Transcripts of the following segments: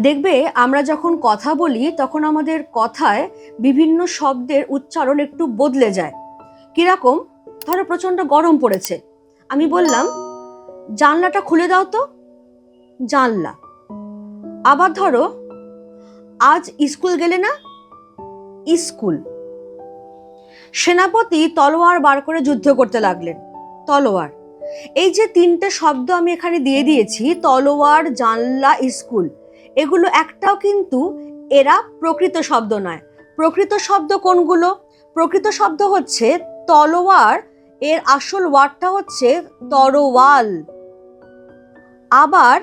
দেখবে আমরা যখন কথা বলি তখন আমাদের কথায় বিভিন্ন শব্দের উচ্চারণ একটু বদলে যায়। কিরকম? ধরো প্রচন্ড গরম পড়েছে, আমি বললাম জানলাটা খুলে দাও তো, জানলা। আবার ধরো আজ স্কুল গেলে না, স্কুল। সেনাপতি তলোয়ার বার করে যুদ্ধ করতে লাগলেন, তলোয়ার। এই যে তিনটে শব্দ আমি এখানে দিয়ে দিয়েছি, তলোয়ার, জানলা, স্কুল, এগুলো একটাও কিন্তু এরা প্রকৃত শব্দ নয়। প্রকৃত শব্দ কোনগুলো? প্রকৃত শব্দ হচ্ছে তলোয়ার, এর আসল ওয়ার্ডটা হচ্ছে তরোয়াল। আবার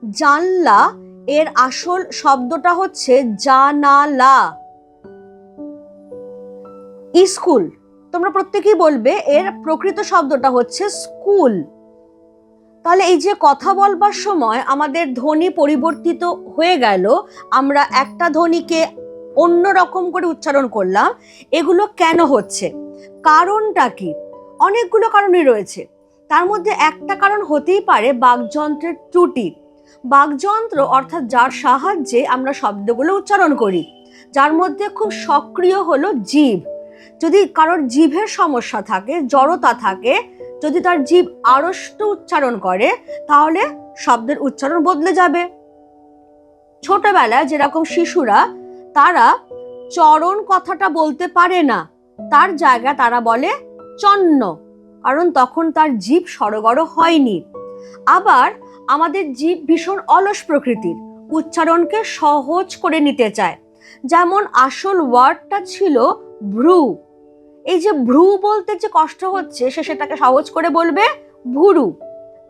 জানলা, এর আসল শব্দটা হচ্ছে জানালা। স্কুল, তোমরা প্রত্যেকেই বলবে এর প্রকৃত শব্দটা হচ্ছে স্কুল। তাহলে এই যে কথা বলবার সময় আমাদের ধ্বনি পরিবর্তিত হয়ে গেল, আমরা একটা ধ্বনিকে অন্য রকম করে উচ্চারণ করলাম, এগুলো কেন হচ্ছে? কারণটা কি? অনেকগুলো কারণই রয়েছে। তার মধ্যে একটা কারণ হতেই পারে বাকযন্ত্রের ত্রুটি। বাকযন্ত্র অর্থাৎ যার সাহায্যে আমরা শব্দগুলো উচ্চারণ করি, যার মধ্যে খুব সক্রিয় হলো জিভ। যদি কারোর জিভের সমস্যা থাকে, জড়তা থাকে, যদি তার জিভ আড়ষ্ট উচ্চারণ করে, তাহলে শব্দের উচ্চারণ বদলে যাবে। ছোটবেলায় যেরকম শিশুরা তারা চরণ কথাটা বলতে পারে না, তার জায়গায় তারা বলে চন্ন, কারণ তখন তার জিভ সড়গড় হয়নি। আবার আমাদের জিভ ভীষণ অলস প্রকৃতির, উচ্চারণকে সহজ করে নিতে চায়। যেমন আসল ওয়ার্ডটা ছিল ভ্রু, এই যে ভ্রু বলতে যে কষ্ট হচ্ছে, সে সেটাকে সহজ করে বলবে ভুরু।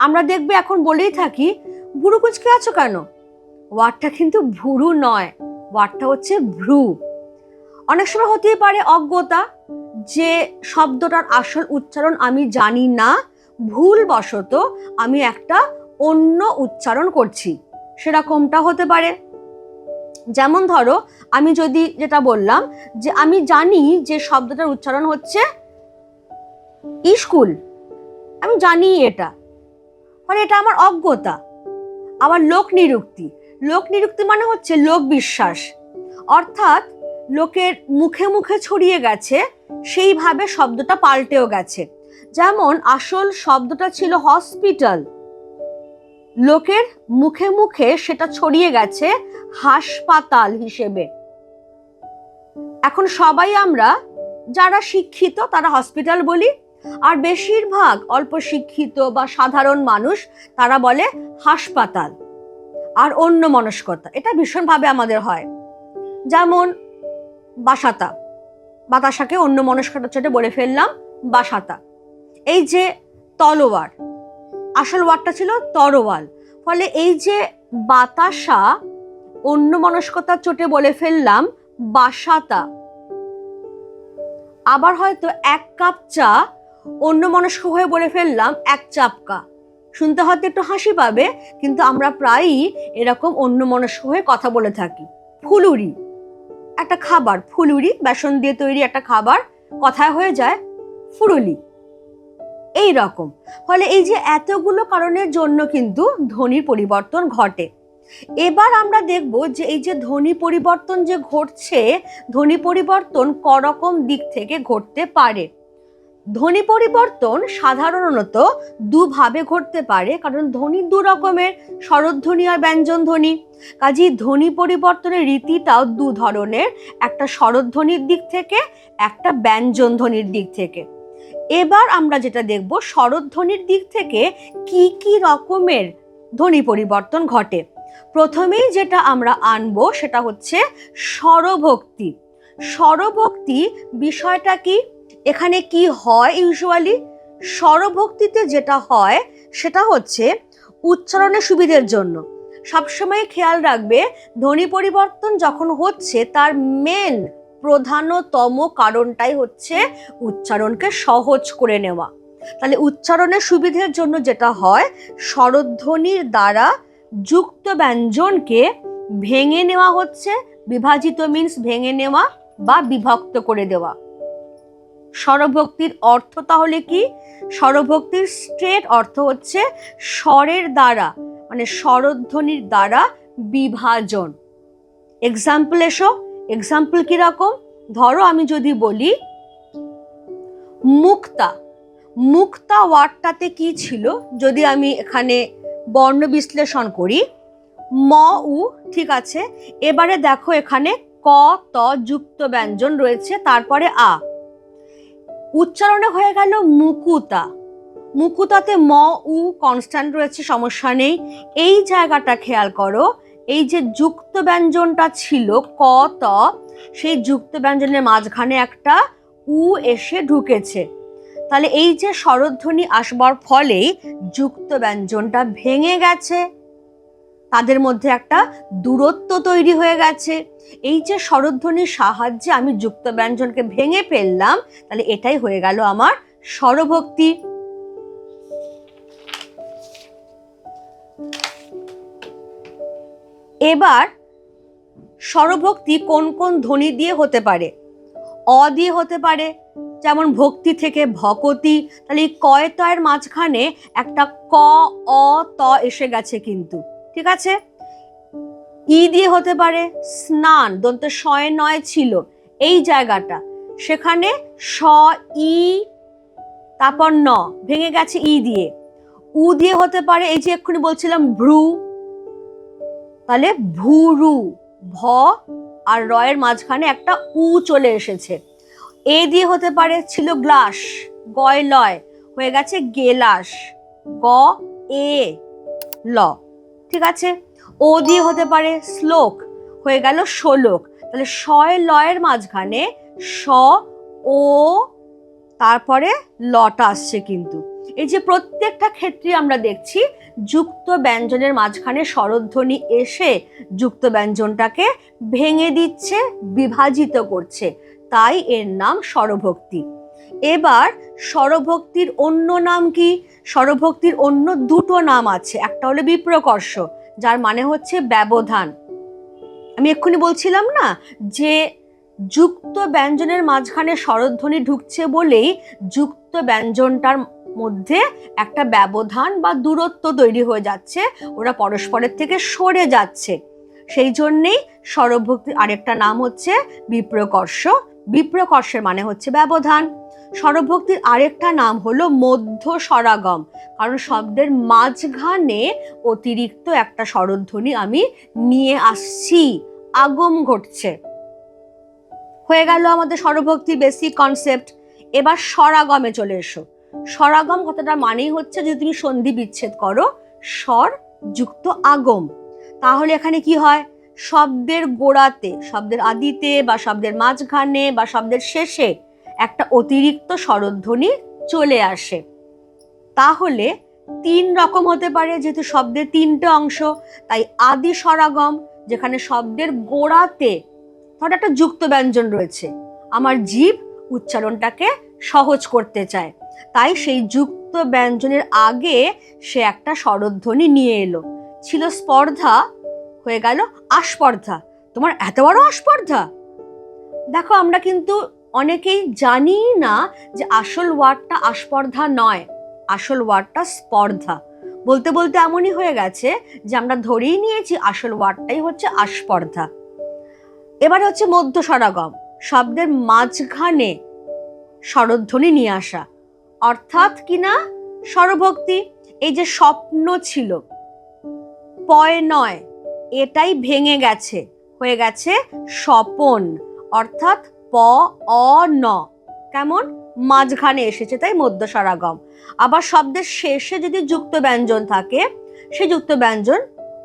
আমরা দেখবে এখন বলেই থাকি ভুরু কুচকে আছো কেন, ওয়ার্ডটা কিন্তু ভুরু নয়, ওয়ার্ডটা হচ্ছে ভ্রু। অনেক সময় হতেই পারে অজ্ঞতা, যে শব্দটার আসল উচ্চারণ আমি জানি না, ভুলবশত আমি একটা অন্য উচ্চারণ করছি, সেরকমটা হতে পারে। যেমন ধরো আমি যদি যেটা বললাম যে আমি জানি যে শব্দটার উচ্চারণ হচ্ছে স্কুল, আমি জানি এটা, মানে এটা আমার অজ্ঞতা। আবার লোক নিরুক্তি, লোক নিরুক্তি মানে হচ্ছে লোক বিশ্বাস, অর্থাৎ লোকের মুখে মুখে ছড়িয়ে গেছে, সেইভাবে শব্দটা পাল্টেও গেছে। যেমন আসল শব্দটা ছিল হসপিটাল, লোকের মুখে মুখে সেটা ছড়িয়ে গেছে হাসপাতাল হিসেবে। এখন সবাই আমরা যারা শিক্ষিত তারা হসপিটাল বলি, আর বেশিরভাগ অল্প শিক্ষিত বা সাধারণ মানুষ তারা বলে হাসপাতাল। আর অন্য মনস্কতা এটা ভীষণভাবে আমাদের হয়। যেমন বাসাতা, বাতাসাকে অন্য মনস্কতার চোটে বলে ফেললাম বাসাতা। এই যে তলোয়ার, আসল ওয়ার্ডটা ছিল তরোয়াল, ফলে এই যে বাতাসা অন্য মনস্কতার চোটে বলে ফেললাম বাসাতা। আবার হয়তো এক কাপ চা অন্য মনস্ক হয়ে বলে ফেললাম এক চাপকা। শুনতে হয়তো একটু হাসি পাবে, কিন্তু আমরা প্রায়ই এরকম অন্য মনস্ক হয়ে কথা বলে থাকি। ফুলুরি, একটা খাবার, ফুলুরি বেসন দিয়ে তৈরি একটা খাবার, কথায় হয়ে যায় ফুরুলি। এই রকম। ফলে এই যে এতগুলো কারণের জন্য কিন্তু ধ্বনির পরিবর্তন ঘটে। এবার আমরা দেখব যে এই যে ধ্বনি পরিবর্তন যে ঘটছে, ধ্বনি পরিবর্তন করকম দিক থেকে ঘটতে পারে। ধ্বনি পরিবর্তন সাধারণত দুভাবে ঘটতে পারে, কারণ ধ্বনি দু রকমের, স্বরধ্বনি আর ব্যঞ্জন ধ্বনি। কাজেই ধ্বনি পরিবর্তনের রীতিটাও দু ধরনের, একটা স্বরধ্বনির দিক থেকে, একটা ব্যঞ্জন ধ্বনির দিক থেকে। এবার আমরা যেটা দেখব স্বরধ্বনির দিক থেকে কি কি রকমের ধ্বনি পরিবর্তন ঘটে। প্রথমেই যেটা আমরা আনবো সেটা হচ্ছে স্বরভক্তি। স্বরভক্তি বিষয়টা কি? এখানে কি হয় ইউজুয়ালি? স্বরভক্তিতে যেটা হয় সেটা হচ্ছে উচ্চারণের সুবিধের জন্য। সবসময় খেয়াল রাখবে ধ্বনি পরিবর্তন যখন হচ্ছে তার মেন প্রধানতম কারণটাই হচ্ছে উচ্চারণকে সহজ করে নেওয়া। তাহলে উচ্চারণের সুবিধের জন্য যেটা হয়, স্বরধ্বনির দ্বারা যুক্ত ব্যঞ্জনকে ভেঙে নেওয়া হচ্ছে। বিভাজিত মিন্স ভেঙে নেওয়া বা বিভক্ত করে দেওয়া। স্বরভক্তির অর্থ তাহলে কি? স্বরভক্তির স্ট্রেট অর্থ হচ্ছে স্বরের দ্বারা, মানে স্বরধ্বনির দ্বারা বিভাজন। এক্সাম্পল এসো, এক্সাম্পল কিরকম? ধরো আমি যদি বলি মুক্তা, মুক্তা ওয়ার্ডটাতে কি ছিল যদি আমি এখানে বর্ণ বিশ্লেষণ করি, ম উ, ঠিক আছে। এবারে দেখো এখানে ক ত যুক্ত ব্যঞ্জন রয়েছে, তারপরে আ, উচ্চারণে হয়ে গেল মুকুতা। মুকুতাতে ম উ কনস্ট্যান্ট রয়েছে, সমস্যা নেই। এই জায়গাটা খেয়াল করো, এই যে যুক্ত ব্যঞ্জনটা ছিল ক ত, সেই যুক্ত ব্যঞ্জনের মাঝখানে একটা উ এসে ঢুকেছে। তাহলে এই যে স্বরধ্বনি আসবার ফলে যুক্ত ব্যঞ্জনটা ভেঙে গেছে, তাদের মধ্যে একটা দূরত্ব তৈরি হয়ে গেছে। এই যে স্বরধ্বনির সাহায্যে আমি যুক্ত ব্যঞ্জনকে ভেঙে ফেললাম, তাহলে এটাই হয়ে গেল আমার স্বরভক্তি। এবার স্বরভক্তি কোন কোন ধ্বনি দিয়ে হতে পারে? অ দিয়ে হতে পারে, যেমন ভক্তি থেকে ভকতি, তাহলে এই কয় তয়ের মাঝখানে একটা ক অ ত এসে গেছে কিন্তু, ঠিক আছে। ই দিয়ে হতে পারে, স্নান, দন্ত শয়ে নয় ছিল এই জায়গাটা, সেখানে স ই তারপর ন ভেঙে গেছে ই দিয়ে। উ দিয়ে হতে পারে, এই যে এক্ষুনি বলছিলাম ভ্রু, তাহলে ভুরু, ভ আর রয়ের মাঝখানে একটা উ চলে এসেছে। এ দিয়ে হতে পারে, ছিল গ্লাস, গয় লয় হয়ে গেছে গেলাস, গ এ ল, ঠিক আছে। ও দিয়ে হতে পারে শ্লোক, হয়ে গেল শোলক, তাহলে শয় লয়ের মাঝখানে স ও তারপরে লটা আসছে কিন্তু। এই যে প্রত্যেকটা ক্ষেত্রে আমরা দেখছি যুক্ত ব্যঞ্জনের মাঝখানে স্বরধ্বনি এসে যুক্ত ব্যঞ্জনটাকে ভেঙে দিচ্ছে, বিভাজিত করছে, তাই এর নাম স্বরভক্তি। এবার স্বরভক্তির অন্য নাম কি? স্বরভক্তির অন্য দুটো নাম আছে, একটা হলো বিপ্রকর্ষ, যার মানে হচ্ছে ব্যবধান। আমি এক্ষুনি বলছিলাম না যে যুক্ত ব্যঞ্জনের মাঝখানে স্বরধ্বনি ঢুকছে বলেই যুক্ত ব্যঞ্জনটার মধ্যে একটা ব্যবধান বা দূরত্ব তৈরি হয়ে যাচ্ছে, ওরা পরস্পরের থেকে সরে যাচ্ছে। সেই জন্যেই স্বরভক্তির আরেকটা নাম হচ্ছে বিপ্রকর্ষ। বিপ্রকর্ষের মানে হচ্ছে ব্যবধান। স্বরভক্তির আরেকটা নাম হলো মধ্য স্বরাগম, কারণ শব্দের মাঝখানে অতিরিক্ত একটা স্বরধ্বনি আমি নিয়ে আসছি, আগম ঘটছে। হয়ে গেল আমাদের স্বরভক্তির বেসিক কনসেপ্ট। এবার স্বরাগমে চলে এসো। স্বরাগম কথাটা মানেই হচ্ছে যে তুমি সন্ধি বিচ্ছেদ করো, স্বর যুক্ত আগম, তাহলে এখানে কি হয়? শব্দের গোড়াতে, শব্দের আদিতে বা শব্দের মাঝখানে বা শব্দের শেষে একটা অতিরিক্ত স্বরধ্বনি চলে আসে। তাহলে তিন রকম হতে পারে, যেহেতু শব্দের তিনটে অংশ, তাই আদি স্বরাগম, যেখানে শব্দের গোড়াতে ধর একটা যুক্ত ব্যঞ্জন রয়েছে, আমার জিভ উচ্চারণটাকে সহজ করতে চায়, তাই সেই যুক্ত ব্যঞ্জনের আগে সে একটা স্বরধ্বনি নিয়ে এলো। ছিল স্পর্ধা, হয়ে গেল আস্পর্ধা। তোমার এত বড় আস্পর্ধা! দেখো আমরা কিন্তু অনেকেই জানি না যে আসল ওয়ার্ডটা আস্পর্ধা নয়, আসল ওয়ার্ডটা স্পর্ধা। বলতে বলতে এমনই হয়ে গেছে যে আমরা ধরেই নিয়েছি আসল ওয়ার্ডটাই হচ্ছে আস্পর্ধা। এবার হচ্ছে মধ্য স্বরাগম, শব্দের মাঝখানে স্বরধ্বনি নিয়ে আসা, অর্থাৎ কিনা স্বরভক্তি। এই যে স্বপ্ন ছিল, পয় নয়, এটাই ভেঙে গেছে, হয়ে গেছে স্বপন, অর্থাৎ প অ ন, কেমন মাঝখানে এসেছে, তাই মধ্য স্বরাগম। আবার শব্দের শেষে যদি যুক্ত ব্যঞ্জন থাকে, সেই যুক্ত ব্যঞ্জন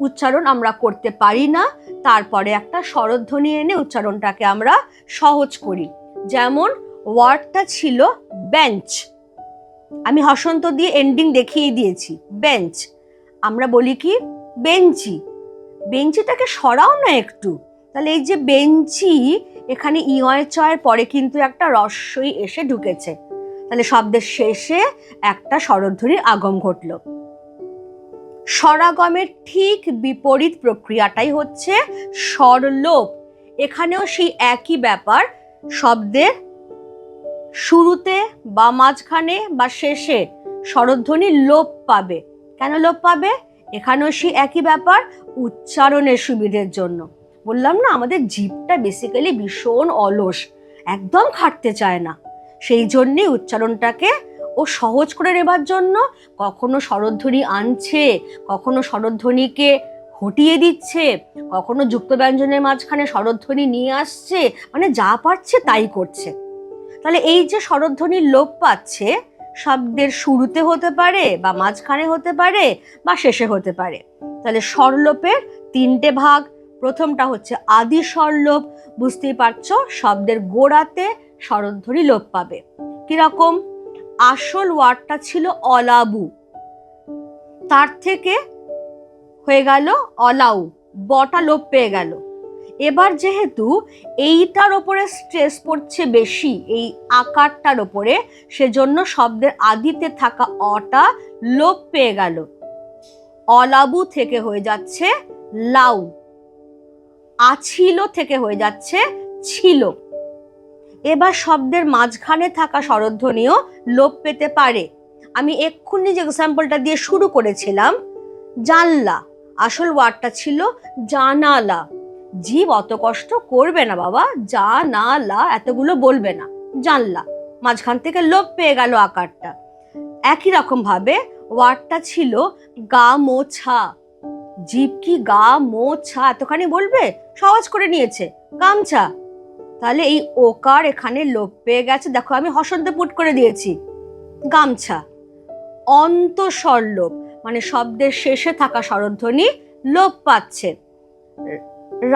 উচ্চারণ আমরা করতে পারি না, তারপরে একটা স্বরধ্বনি এনে উচ্চারণটাকে আমরা সহজ করি। যেমন ওয়ার্ডটা ছিল বেঞ্চ, আমি হসন্ত দিয়ে এন্ডিং দেখিয়ে দিয়েছি, বেঞ্চ। আমরা বলি কি বেঞ্চি, বেঞ্চিটাকে সরাও না একটু, তাহলে এই যে বেঞ্চি, এখানে ইয় চয়ের পরে কিন্তু একটা রস্বই এসে ঢুকেছে, তাহলে শব্দের শেষে একটা স্বরধ্বনির আগম ঘটল। স্বরাগমের ঠিক বিপরীত প্রক্রিয়াটাই হচ্ছে স্বরলোপ। এখানেও সেই একই ব্যাপার, শব্দের শুরুতে বা মাঝখানে বা শেষে স্বরধ্বনি লোপ পাবে। কেন লোপ পাবে? এখানেও সেই একই ব্যাপার, উচ্চারণের সুবিধের জন্য। বললাম না আমাদের জিভটা বেসিক্যালি ভীষণ অলস, একদম খাটতে চায় না। সেই জন্যেই উচ্চারণটাকে ও সহজ করে নেবার জন্য কখনো স্বরধ্বনি আনছে, কখনো স্বরধ্বনিকে হটিয়ে দিচ্ছে, কখনো যুক্ত ব্যঞ্জনের মাঝখানে স্বরধ্বনি নিয়ে আসছে, মানে যা পারছে তাই করছে। তাহলে এই যে স্বরধ্বনির লোপ পাচ্ছে, শব্দের শুরুতে হতে পারে বা মাঝখানে হতে পারে বা শেষে হতে পারে। তাহলে স্বরলোপের তিনটে ভাগ। প্রথমটা হচ্ছে আদি স্বরলোপ, বুঝতেই পারছো শব্দের গোড়াতে স্বরধ্বনি লোপ পাবে। কিরকম? আসল ওয়ার্ডটা ছিল অলাবু, তার থেকে হয়ে গেল অলাউ, বটা লোপ পেয়ে গেল। এবার যেহেতু এইটার ওপরে স্ট্রেস পড়ছে বেশি, এই আকারটার ওপরে, সেজন্য শব্দের আদিতে থাকা অটা লোপ পেয়ে গেল। অলাবু থেকে হয়ে যাচ্ছে লাউ, আছিল থেকে হয়ে যাচ্ছে ছিল। এবার শব্দের মাঝখানে থাকা স্বরধ্বনিও লোপ পেতে পারে। আমি এক্ষুনি যে এক্সাম্পলটা দিয়ে শুরু করেছিলাম, জানলা, আসল ওয়ার্ডটা ছিল জানালা। জীব অত কষ্ট করবে না বাবা, জানালা এতগুলো বলবে না, জানলা, মাঝখান থেকে লোপ পেয়ে গেল আকারটা। একই রকম ভাবে ওয়ার্ডটা ছিল গা মোছা, জীব কি গা মোছা এতখানি বলবে, সহজ করে নিয়েছে গামছা। তাহলে এই ওকার এখানে লোপ পেয়ে গেছে, দেখো আমি হসন্তে পুট করে দিয়েছি, গামছা। অন্তঃস্বর লোপ, মানে শব্দের শেষে থাকা স্বরধ্বনি লোপ পাচ্ছে।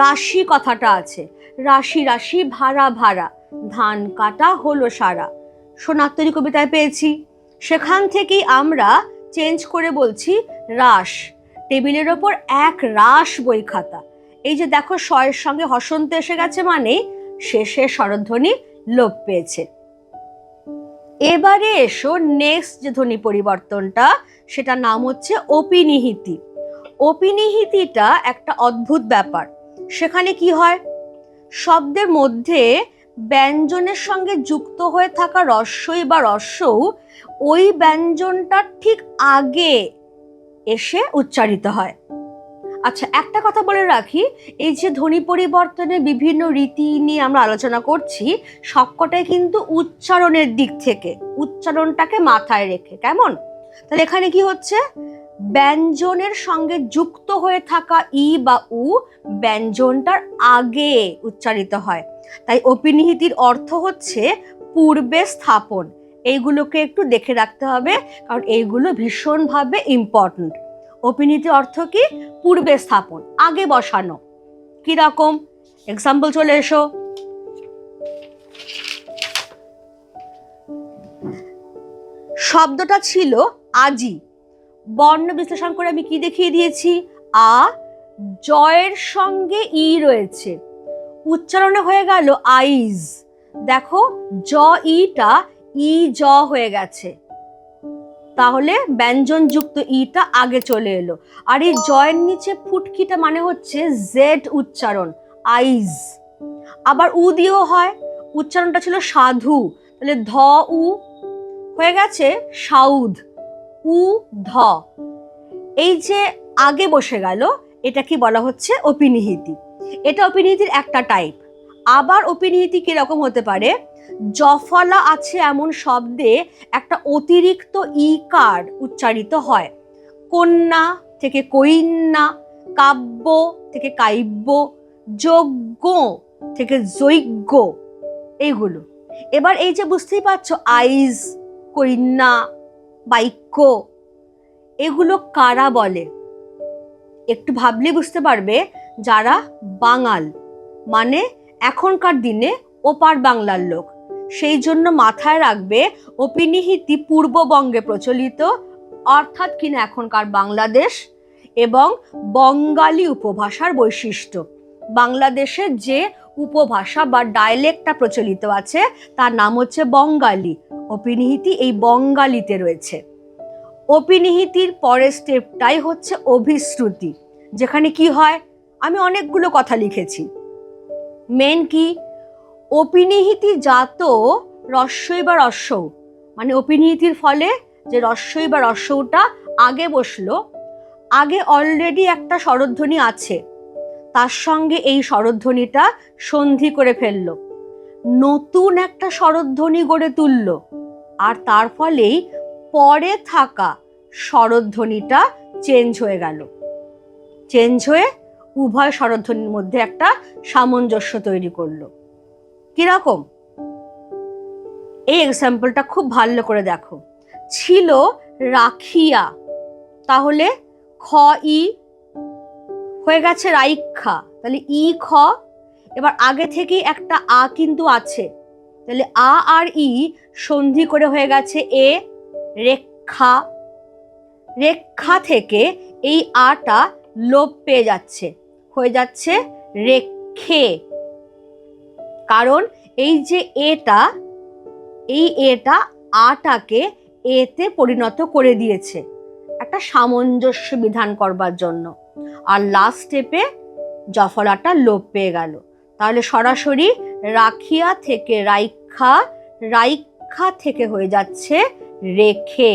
রাশি কথাটা আছে, রাশি রাশি ভাড়া ভাড়া, ধান কাটা হলো সারা, সোনাত্তরী কবিতায় পেয়েছি। সেখান থেকেই আমরা চেঞ্জ করে বলছি রাস, টেবিলের ওপর এক রাস বই খাতা। এই যে দেখো শয়ের সঙ্গে হসন্ত এসে গেছে, মানে শেষের স্বরধ্বনি লোপ পেয়েছে। এবারে এসো নেক্সট যে ধ্বনি পরিবর্তনটা, সেটা নাম হচ্ছে অপিনিহিতি। অপিনিহিতিটা একটা অদ্ভুত ব্যাপার। সেখানে কি হয়, শব্দের মধ্যে ব্যঞ্জনের সঙ্গে যুক্ত হয়ে থাকা রস্বই বা রস্যৌ ওই ব্যঞ্জনটার ঠিক আগে এসে উচ্চারিত হয়। আচ্ছা, একটা কথা বলে রাখি, এই যে ধ্বনি পরিবর্তনের বিভিন্ন রীতি নিয়ে আমরা আলোচনা করছি, সবকটাই কিন্তু উচ্চারণের দিক থেকে, উচ্চারণটাকে মাথায় রেখে। কেমন? তাহলে এখানে কি হচ্ছে, ব্যঞ্জনের সঙ্গে যুক্ত হয়ে থাকা ই বা উ ব্যঞ্জনটার আগে উচ্চারিত হয়। তাই অপিনিহিতির অর্থ হচ্ছে পূর্বে স্থাপন। এইগুলোকে একটু দেখে রাখতে হবে, কারণ এইগুলো ভীষণভাবে ইম্পর্টেন্ট। অপিনিহিতির অর্থ কি? পূর্বে স্থাপন, আগে বসানো। কিরকম? এক্সাম্পল চলে এসো। শব্দটা ছিল আজি, বর্ণ বিশ্লেষণ করে আমি কি দেখিয়ে দিয়েছি, আ, জয়ের সঙ্গে ই রয়েছে, উচ্চারণে হয়ে গেল আইজ। দেখো জ ইটা ই জ হয়ে গেছে, তাহলে ব্যঞ্জন যুক্ত ইটা আগে চলে এলো। আর এই জয়ের নিচে ফুটকিটা মানে হচ্ছে জেড উচ্চারণ, আইজ। আবার উ দিয়েও হয়, উচ্চারণটা ছিল সাধু, তাহলে ধ উ হয়ে গেছে সাউদ, উ ধ। এই যে আগে বসে গেল, এটা কি বলা হচ্ছে? অপিনিহিতি। এটা অপিনিহিতির একটা টাইপ। আবার অপিনিহিতি কিরকম হতে পারে, জফলা আছে এমন শব্দে একটা অতিরিক্ত ইকার উচ্চারিত হয়। কন্যা থেকে কৈন্যা, কাব্য থেকে কাব্য, যজ্ঞ থেকে যজ্ঞ, এইগুলো। এবার এই যে বুঝতেই পারছো, আইজ, কৈন্যা, বাক্য, এগুলো কারা বলে? একটু ভাবলে বুঝতে পারবে, যারা বাঙাল, মানে এখনকার দিনে ওপার বাংলার লোক। সেই জন্য মাথায় রাখবে, অপিনিহিতি পূর্ববঙ্গে প্রচলিত, অর্থাৎ কিনা এখনকার বাংলাদেশ, এবং বঙ্গালী উপভাষার বৈশিষ্ট্য। বাংলাদেশের যে উপভাষা বা ডায়ালেক্টটা প্রচলিত আছে তার নাম হচ্ছে বঙ্গালী। অপিনিহিতি এই বঙ্গালীতে রয়েছে। অপিনিহিতির পরের স্টেপটাই হচ্ছে অভিশ্রুতি, যেখানে কি হয়, আমি অনেকগুলো কথা লিখেছি। মেন কি, অপিনিহিতি জাত রস্বই বা রস্যৌ, মানে অপিনিহিতির ফলে যে রস্বই বা রস্যৌটা আগে বসলো, আগে অলরেডি একটা স্বরধ্বনি আছে, তার সঙ্গে এই স্বরধ্বনিটা সন্ধি করে ফেলল, নতুন একটা স্বরধ্বনি গড়ে তুলল, আর তার ফলেই পরে থাকা স্বরধ্বনিটা চেঞ্জ হয়ে গেল। চেঞ্জ হয়ে উভয় স্বরধ্বনির মধ্যে একটা সামঞ্জস্য তৈরি করলো। কিরকম? এই এক্সাম্পলটা খুব ভালো করে দেখো। ছিল রাখিয়া, তাহলে খ ই হয়ে গেছে রাইখা, তাহলে ই খ। এবার আগে থেকেই একটা আ কিন্তু আছে, তাহলে আ আর ই সন্ধি করে হয়ে গেছে এ রেখা। রেখা থেকে এই আটা লোপ পেয়ে যাচ্ছে, হয়ে যাচ্ছে রেখে। কারণ এই যে এটা আটাকে এতে পরিণত করে দিয়েছে একটা সামঞ্জস্য বিধান করবার জন্য, আর লাস্ট স্টেপে জফলাটা লোপ পেয়ে গেল। তাহলে সরাসরি রাখিয়া থেকে রাইখা, রাইখা থেকে হয়ে যাচ্ছে রেখে।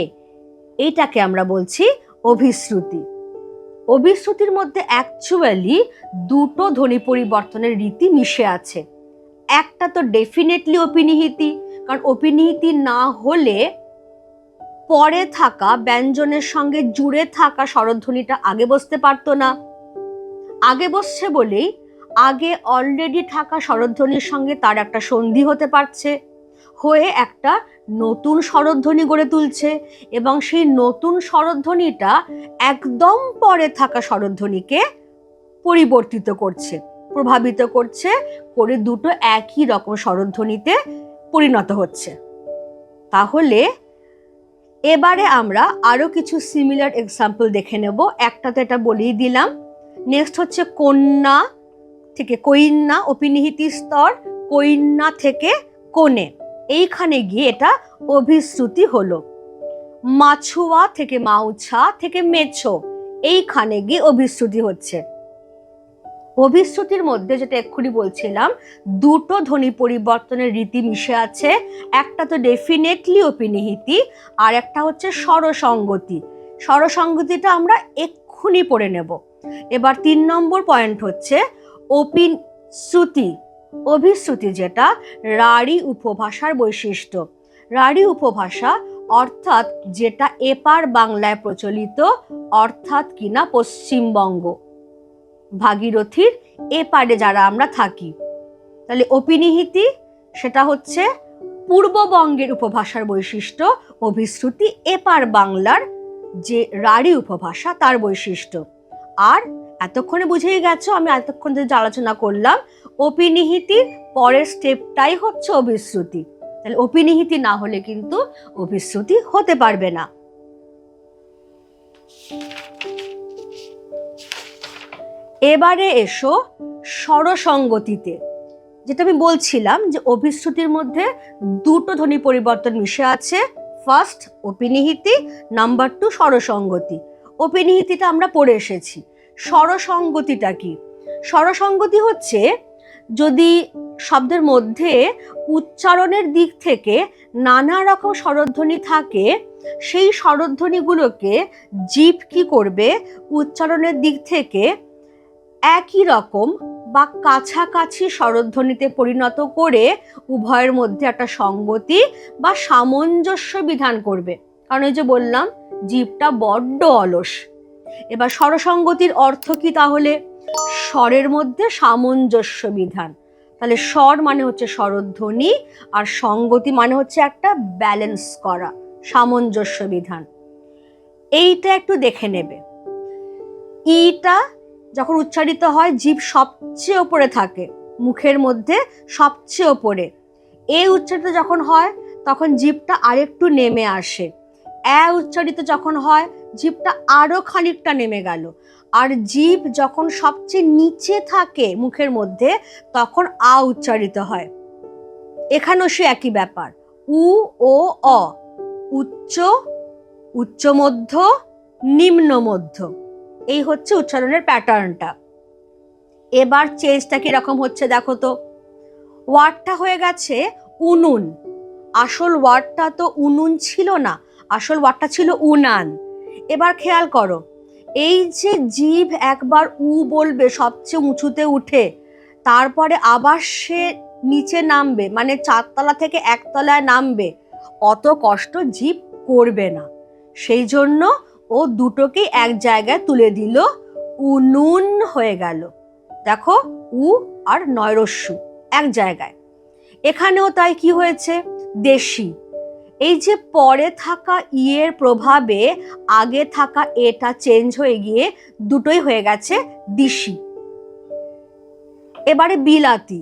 এইটাকে আমরা বলছি অভিশ্রুতি। অভিশ্রুতির মধ্যে অ্যাকচুয়ালি দুটো ধ্বনি পরিবর্তনের রীতি মিশে আছে। একটা তো ডেফিনেটলি অপিনিহিতি, কারণ অপিনিহিতি না হলে পরে থাকা ব্যঞ্জনের সঙ্গে জুড়ে থাকা স্বরধ্বনিটা আগে বসতে পারতো না। আগে বসছে বলেই আগে অলরেডি থাকা স্বরধ্বনির সঙ্গে তার একটা সন্ধি হতে পারছে, হয়ে একটা নতুন স্বরধ্বনি গড়ে তুলছে, এবং সেই নতুন স্বরধ্বনিটা একদম পরে থাকা স্বরধ্বনিকে পরিবর্তিত করছে, প্রভাবিত করছে, করে দুটো একই রকম স্বরধ্বনিতে পরিণত হচ্ছে। তাহলে এবারে আমরা আরো কিছু সিমিলার এক্সাম্পল দেখে নেব। একটা তো এটা বলেই দিলাম। নেক্সট হচ্ছে কন্যা থেকে কৈন্যা, অপিনিহিতি স্তর, কৈন্যা থেকে কোণে, এইখানে গিয়ে এটা অভিশ্রুতি হলো। মাছুয়া থেকে মাউছা থেকে মেছো, এইখানে গিয়ে অভিশ্রুতি হচ্ছে। অভিশ্রুতির মধ্যে যেটা এক্ষুনি বলছিলাম, দুটো ধ্বনি পরিবর্তনের রীতি মিশে আছে। একটা তো ডেফিনেটলি অপিনিহিতি, আর একটা হচ্ছে স্বরসঙ্গতি। স্বরসঙ্গতিটা আমরা এক্ষুনি পড়ে নেব। এবার 3 নম্বর পয়েন্ট হচ্ছে অপিশ্রুতি। অভিশ্রুতি যেটা রাঢ়ী উপভাষার বৈশিষ্ট্য। রাঢ়ী উপভাষা অর্থাৎ যেটা এপার বাংলায় প্রচলিত, অর্থাৎ কিনা পশ্চিমবঙ্গ, ভাগীরথীর এপারে যারা আমরা থাকি। তাহলে অপিনিহিতি সেটা হচ্ছে পূর্ববঙ্গের উপভাষার বৈশিষ্ট্য, অভিশ্রুতি এপার বাংলার যে রাঢ়ী উপভাষা তার বৈশিষ্ট্য। আর এতক্ষণে বুঝেই গেছো আমি এতক্ষণ যে আলোচনা করলাম, অপিনিহিতির পরের স্টেপটাই হচ্ছে অভিশ্রুতি। তাহলে অপিনিহিতি না হলে কিন্তু অভিশ্রুতি হতে পারবে না। এবারে এসো স্বরসঙ্গতিতে। যেটা আমি বলছিলাম যে অভিশ্রুতির মধ্যে দুটো ধ্বনি পরিবর্তন মিশে আছে। First অপিনিহিতি, number 2 স্বরসঙ্গতি। অপিনিহিতিটা আমরা পড়ে এসেছি। স্বরসঙ্গতিটা কি? স্বরসঙ্গতি হচ্ছে যদি শব্দের মধ্যে উচ্চারণের দিক থেকে নানা রকম স্বরধ্বনি থাকে, সেই স্বরধ্বনিগুলোকে জিভ কি করবে, উচ্চারণের দিক থেকে একই রকম বা কাছাকাছি স্বরধ্বনিতে পরিণত করে উভয়ের মধ্যে একটা সঙ্গতি বা সামঞ্জস্য বিধান করবে। কারণ এই যে বললাম জিভটা বড্ড অলস। এবার স্বরসঙ্গতির অর্থ কি তাহলে? স্বরের মধ্যে সামঞ্জস্য বিধান। তাহলে স্বর মানে হচ্ছে স্বরধ্বনি, আর সঙ্গতি মানে হচ্ছে একটা ব্যালেন্স করা, সামঞ্জস্য বিধান। এইটা একটু দেখে নেবে। ইটা যখন উচ্চারিত হয় জিভ সবচেয়ে ওপরে থাকে, মুখের মধ্যে সবচেয়ে ওপরে। এ উচ্চারিত যখন হয় তখন জিভটা আরেকটু নেমে আসে। এ উচ্চারিত যখন হয় জিভটা আরো খানিকটা নেমে গেল। আর জিভ যখন সবচেয়ে নিচে থাকে মুখের মধ্যে তখন আ উচ্চারিত হয়। এখানেও সে একই ব্যাপার, উ ও অ, উচ্চ, উচ্চ মধ্য, নিম্ন মধ্য, এই হচ্ছে উচ্চারণের প্যাটার্নটা। এবার চেঞ্জটা কিরকম হচ্ছে দেখো তো। ওয়ার্ডটা হয়ে গেছে উনুন। আসল ওয়ার্ডটা তো উনুন ছিল না, আসল ওয়ার্ডটা ছিল উনান। এবার খেয়াল করো, এই যে জিভ একবার উ বলবে সবচেয়ে উঁচুতে উঠে, তারপরে আবার সে নিচে নামবে, মানে 4 তলা থেকে 1 তলায় নামবে, অত কষ্ট জিভ করবে না। সেই জন্য ও দুটোকেই এক জায়গায় তুলে দিল, উনুন হয়ে গেল। দেখো, উ আর নয়রস্যু এক জায়গায়। এখানেও তাই কি হয়েছে, দেশি। এই যে পরে থাকা ইয়ের প্রভাবে আগে থাকা এটা চেঞ্জ হয়ে গিয়ে দুটোই হয়ে গেছে দিশি। এবারে বিলাতি।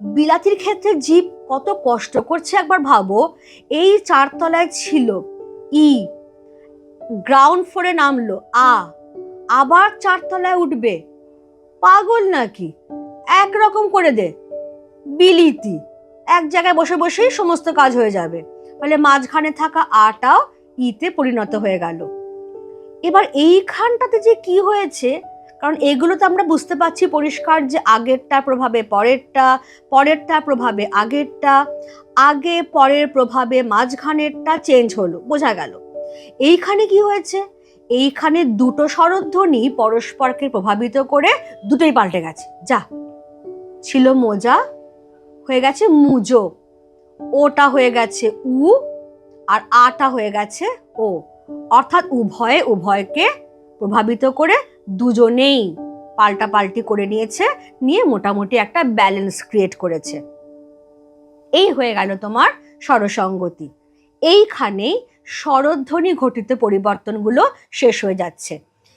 বিলাতির ক্ষেত্রে জীব কত কষ্ট করছে একবার ভাবো। এই 4 তলায় ছিল ই, গ্রাউন্ড ফ্লোরে নামলো আবার 4 তলায় উঠবে, পাগল নাকি? একরকম করে দে, বিলিতি। এক জায়গায় বসে বসেই সমস্ত কাজ হয়ে যাবে। ফলে মাঝখানে থাকা আটাও ইতে পরিণত হয়ে গেল। এবার এইখানটাতে যে কি হয়েছে, কারণ এগুলো তো আমরা বুঝতে পারছি পরিষ্কার যে আগেরটা প্রভাবে পরেরটা, পরেরটা প্রভাবে আগেরটা, আগে পরের প্রভাবে মাঝখানেরটা চেঞ্জ হলো, বোঝা গেল। এইখানে কি হয়েছে, এইখানে দুটো স্বরধ্বনি পরস্পরকে প্রভাবিত করে দুটোই পাল্টে গেছে। যা ছিল মোজা হয়ে গেছে মুজো, ওটা হয়ে গেছে উ, আর আটা হয়ে গেছে ও। অর্থাৎ উভয়ে উভয়কে প্রভাবিত করে দুজনেই পাল্টাপাল্টি করে নিয়েছে, নিয়ে মোটামুটি একটা ব্যালেন্স ক্রিয়েট করেছে। এই হয়ে গেল তোমার স্বরসঙ্গতি। এইখানেই স্বরধ্বনি ঘটিত পরিবর্তনগুলো শেষ হয়ে যাচ্ছে।